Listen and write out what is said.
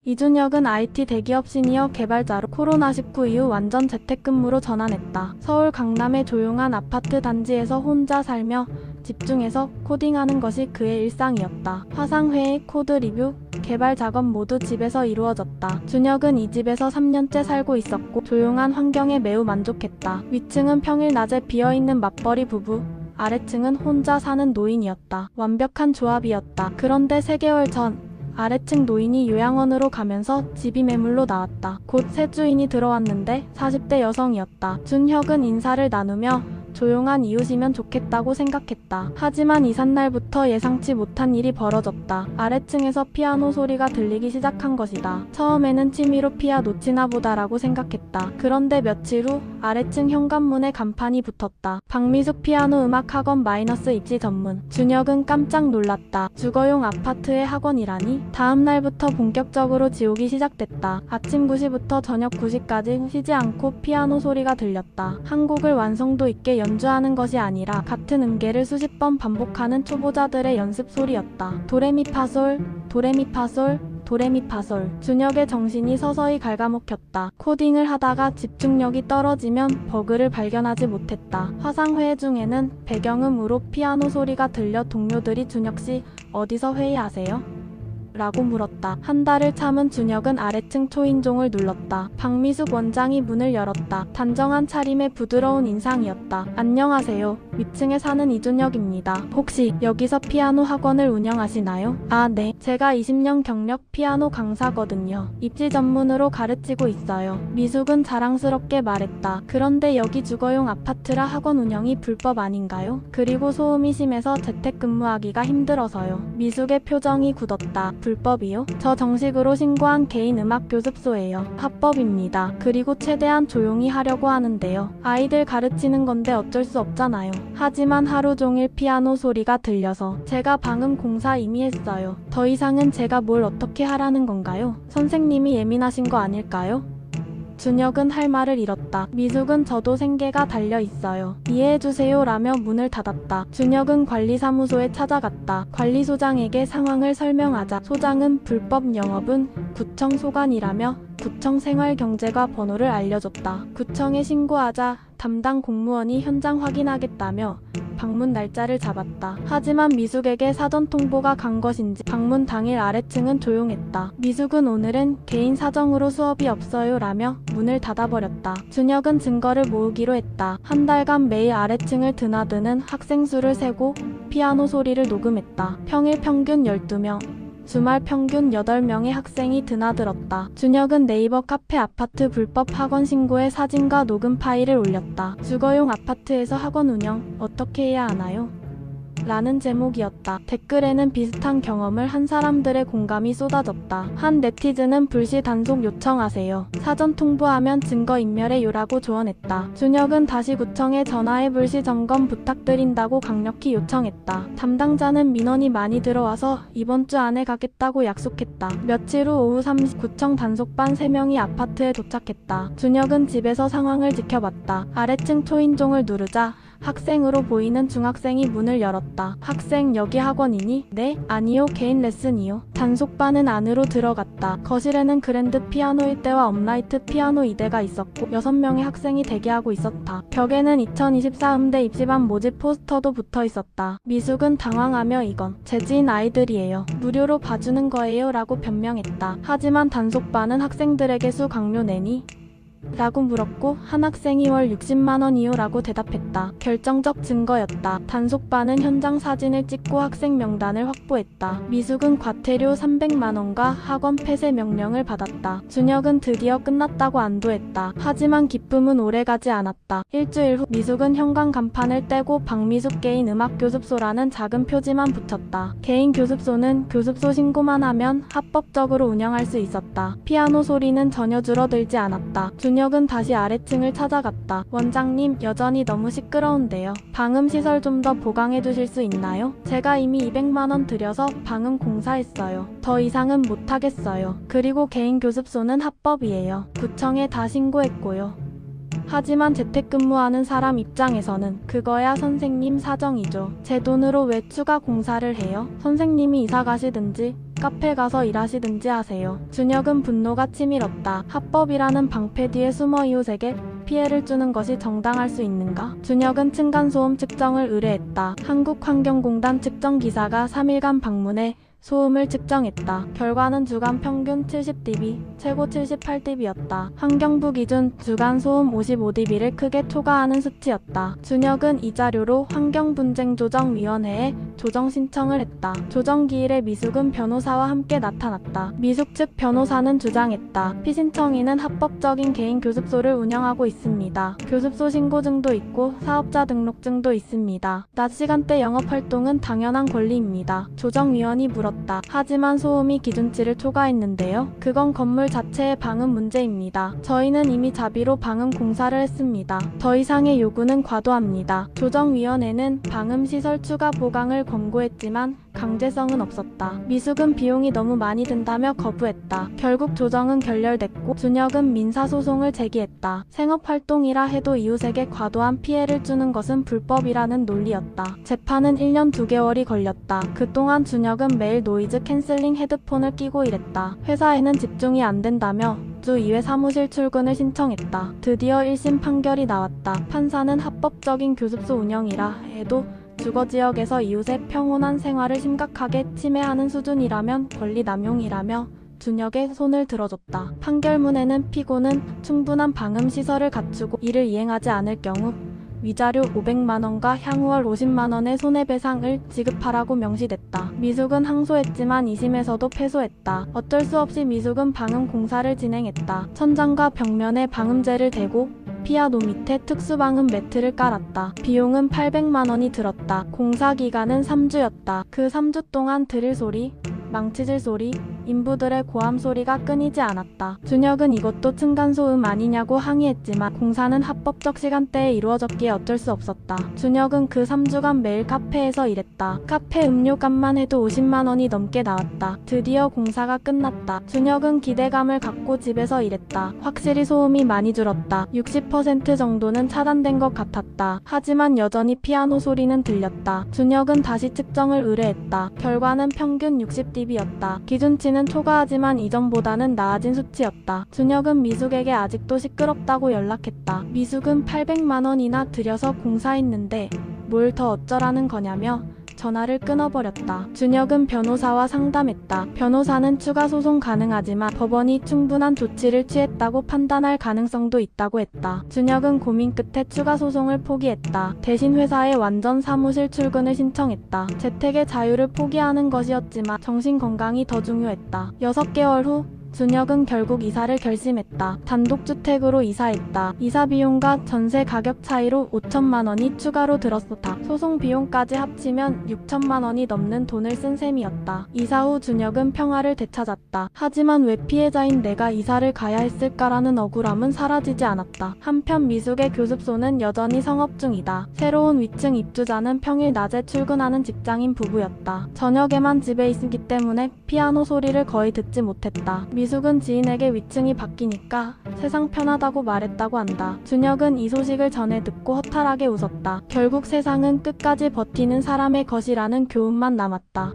이준혁은 IT 대기업 시니어 개발자로 코로나19 이후 완전 재택근무로 전환했다. 서울 강남의 조용한 아파트 단지에서 혼자 살며 집중해서 코딩하는 것이 그의 일상이었다. 화상회의, 코드 리뷰, 개발 작업 모두 집에서 이루어졌다. 준혁은 이 집에서 3년째 살고 있었고 조용한 환경에 매우 만족했다. 위층은 평일 낮에 비어있는 맞벌이 부부, 아래층은 혼자 사는 노인이었다. 완벽한 조합이었다. 그런데 3개월 전 아래층 노인이 요양원으로 가면서 집이 매물로 나왔다. 곧 새 주인이 들어왔는데 40대 여성이었다. 준혁은 인사를 나누며 조용한 이웃이면 좋겠다고 생각했다. 하지만 이삿날부터 예상치 못한 일이 벌어졌다. 아래층에서 피아노 소리가 들리기 시작한 것이다. 처음에는 취미로 피아 놓치나 보다라고 생각했다. 그런데 며칠 후 아래층 현관문에 간판이 붙었다. 박미숙 피아노 음악학원 마이너스 입시 전문. 준혁은 깜짝 놀랐다. 주거용 아파트의 학원이라니? 다음 날부터 본격적으로 지옥이 시작됐다. 아침 9시부터 저녁 9시까지 쉬지 않고 피아노 소리가 들렸다. 한 곡을 완성도 있게 연주하는 것이 아니라 같은 음계를 수십 번 반복하는 초보자들의 연습 소리였다. 도레미파솔, 도레미파솔, 도레미파솔. 준혁의 정신이 서서히 갉아먹혔다. 코딩을 하다가 집중력이 떨어지면 버그를 발견하지 못했다. 화상회의 중에는 배경음으로 피아노 소리가 들려 동료들이 준혁씨 어디서 회의하세요? 라고 물었다. 한 달을 참은 준혁은 아래층 초인종을 눌렀다. 박미숙 원장이 문을 열었다. 단정한 차림의 부드러운 인상이었다. 안녕하세요. 위층에 사는 이준혁입니다. 혹시 여기서 피아노 학원을 운영하시나요? 아, 네. 제가 20년 경력 피아노 강사거든요. 입시 전문으로 가르치고 있어요. 미숙은 자랑스럽게 말했다. 그런데 여기 주거용 아파트라 학원 운영이 불법 아닌가요? 그리고 소음이 심해서 재택근무하기가 힘들어서요. 미숙의 표정이 굳었다. 불법이요? 저 정식으로 신고한 개인 음악 교습소예요. 합법입니다. 그리고 최대한 조용히 하려고 하는데요. 아이들 가르치는 건데 어쩔 수 없잖아요. 하지만 하루 종일 피아노 소리가 들려서 제가 방음 공사 이미 했어요. 더 이상은 제가 뭘 어떻게 하라는 건가요? 선생님이 예민하신 거 아닐까요? 준혁은 할 말을 잃었다. 미숙은 저도 생계가 달려 있어요. 이해해주세요 라며 문을 닫았다. 준혁은 관리사무소에 찾아갔다. 관리소장에게 상황을 설명하자 소장은 불법 영업은 구청 소관이라며 구청 생활경제과 번호를 알려줬다. 구청에 신고하자 담당 공무원이 현장 확인하겠다며 방문 날짜를 잡았다. 하지만 미숙에게 사전 통보가 간 것인지 방문 당일 아래층은 조용했다. 미숙은 오늘은 개인 사정으로 수업이 없어요 라며 문을 닫아버렸다. 준혁은 증거를 모으기로 했다. 한 달간 매일 아래층을 드나드는 학생 수를 세고 피아노 소리를 녹음했다. 평일 평균 12명. 주말 평균 8명의 학생이 드나들었다. 준혁은 네이버 카페 아파트 불법 학원 신고의 사진과 녹음 파일을 올렸다. 주거용 아파트에서 학원 운영 어떻게 해야 하나요? 라는 제목이었다. 댓글에는 비슷한 경험을 한 사람들의 공감이 쏟아졌다. 한 네티즌은 불시 단속 요청하세요. 사전 통보하면 증거인멸의 요라고 조언했다. 준혁은 다시 구청에 전화해 불시 점검 부탁드린다고 강력히 요청했다. 담당자는 민원이 많이 들어와서 이번 주 안에 가겠다고 약속했다. 며칠 후 오후 3시 구청 단속반 3명이 아파트에 도착했다. 준혁은 집에서 상황을 지켜봤다. 아래층 초인종을 누르자 학생으로 보이는 중학생이 문을 열었다. 학생 여기 학원이니? 네? 아니요 개인 레슨이요. 단속반은 안으로 들어갔다. 거실에는 그랜드 피아노 1대와 업라이트 피아노 2대가 있었고 6명의 학생이 대기하고 있었다. 벽에는 2024 음대 입시반 모집 포스터도 붙어 있었다. 미숙은 당황하며 이건 제 지인 아이들이에요. 무료로 봐주는 거예요 라고 변명했다. 하지만 단속반은 학생들에게 수 강요 내니? 라고 물었고 한 학생이 월 60만원이요 라고 대답했다. 결정적 증거였다. 단속반은 현장 사진을 찍고 학생 명단을 확보했다. 미숙은 과태료 300만원과 학원 폐쇄 명령을 받았다. 준혁은 드디어 끝났다고 안도했다. 하지만 기쁨은 오래가지 않았다. 일주일 후 미숙은 현관 간판을 떼고 박미숙 개인 음악교습소라는 작은 표지만 붙였다. 개인 교습소는 교습소 신고만 하면 합법적으로 운영할 수 있었다. 피아노 소리는 전혀 줄어들지 않았다. 준혁은 다시 아래층을 찾아갔다. 원장님, 여전히 너무 시끄러운데요. 방음시설 좀 더 보강해 주실 수 있나요? 제가 이미 200만원 들여서 방음 공사했어요. 더 이상은 못하겠어요. 그리고 개인 교습소는 합법이에요. 구청에 다 신고했고요. 하지만 재택근무하는 사람 입장에서는 그거야 선생님 사정이죠. 제 돈으로 왜 추가 공사를 해요? 선생님이 이사 가시든지 카페 가서 일하시든지 하세요. 준혁은 분노가 치밀었다. 합법이라는 방패 뒤에 숨어 이웃에게 피해를 주는 것이 정당할 수 있는가? 준혁은 층간소음 측정을 의뢰했다. 한국환경공단 측정기사가 3일간 방문해 소음을 측정했다. 결과는 주간 평균 70dB, 최고 78dB였다. 환경부 기준 주간 소음 55dB를 크게 초과하는 수치였다. 준혁은 이 자료로 환경분쟁조정위원회에 조정 신청을 했다. 조정 기일에 미숙은 변호사와 함께 나타났다. 미숙 측 변호사는 주장했다. 피신청인은 합법적인 개인 교습소를 운영하고 있습니다. 교습소 신고증도 있고 사업자 등록증도 있습니다. 낮 시간대 영업활동은 당연한 권리입니다. 조정위원이 물었다. 하지만 소음이 기준치를 초과했는데요. 그건 건물 자체의 방음 문제입니다. 저희는 이미 자비로 방음 공사를 했습니다. 더 이상의 요구는 과도합니다. 조정위원회는 방음시설 추가 보강을 권고했지만 강제성은 없었다. 미숙은 비용이 너무 많이 든다며 거부했다. 결국 조정은 결렬됐고 준혁은 민사소송을 제기했다. 생업활동이라 해도 이웃에게 과도한 피해를 주는 것은 불법이라는 논리였다. 재판은 1년 2개월이 걸렸다. 그동안 준혁은 매일 노이즈 캔슬링 헤드폰을 끼고 일했다. 회사에는 집중이 안 된다며 주 2회 사무실 출근을 신청했다. 드디어 1심 판결이 나왔다. 판사는 합법적인 교습소 운영이라 해도 주거지역에서 이웃의 평온한 생활을 심각하게 침해하는 수준이라면 권리 남용이라며 준혁의 손을 들어줬다. 판결문에는 피고는 충분한 방음시설을 갖추고 이를 이행하지 않을 경우 위자료 500만원과 향후월 50만원의 손해배상을 지급하라고 명시됐다. 미숙은 항소했지만 2심에서도 패소했다. 어쩔 수 없이 미숙은 방음 공사를 진행했다. 천장과 벽면에 방음제를 대고 피아노 밑에 특수방음 매트를 깔았다. 비용은 800만원이 들었다. 공사 기간은 3주였다. 그 3주 동안 드릴 소리, 망치질 소리, 인부들의 고함 소리가 끊이지 않았다. 준혁은 이것도 층간소음 아니냐고 항의했지만 공사는 합법적 시간대에 이루어졌기에 어쩔 수 없었다. 준혁은 그 3주간 매일 카페에서 일했다. 카페 음료값만 해도 50만원이 넘게 나왔다. 드디어 공사가 끝났다. 준혁은 기대감을 갖고 집에서 일했다. 확실히 소음이 많이 줄었다. 60% 정도는 차단된 것 같았다. 하지만 여전히 피아노 소리는 들렸다. 준혁은 다시 측정을 의뢰했다. 결과는 평균 60dB였다. 기준치는 초과하지만 이전보다는 나아진 수치였다. 준혁은 미숙에게 아직도 시끄럽다고 연락했다. 미숙은 800만원이나 들여서 공사했는데 뭘 더 어쩌라는 거냐며 전화를 끊어버렸다. 준혁은 변호사와 상담했다. 변호사는 추가 소송 가능하지만 법원이 충분한 조치를 취했다고 판단할 가능성도 있다고 했다. 준혁은 고민 끝에 추가 소송을 포기했다. 대신 회사에 완전 사무실 출근을 신청했다. 재택의 자유를 포기하는 것이었지만 정신건강이 더 중요했다. 6개월 후 준혁은 결국 이사를 결심했다. 단독주택으로 이사했다. 이사 비용과 전세 가격 차이로 5천만원이 추가로 들었었다. 소송 비용까지 합치면 6천만원이 넘는 돈을 쓴 셈이었다. 이사 후 준혁은 평화를 되찾았다. 하지만 왜 피해자인 내가 이사를 가야 했을까라는 억울함은 사라지지 않았다. 한편 미숙의 교습소는 여전히 성업 중이다. 새로운 위층 입주자는 평일 낮에 출근하는 직장인 부부였다. 저녁에만 집에 있기 때문에 피아노 소리를 거의 듣지 못했다. 미숙은 지인에게 위층이 바뀌니까 세상 편하다고 말했다고 한다. 준혁은 이 소식을 전해 듣고 허탈하게 웃었다. 결국 세상은 끝까지 버티는 사람의 것이라는 교훈만 남았다.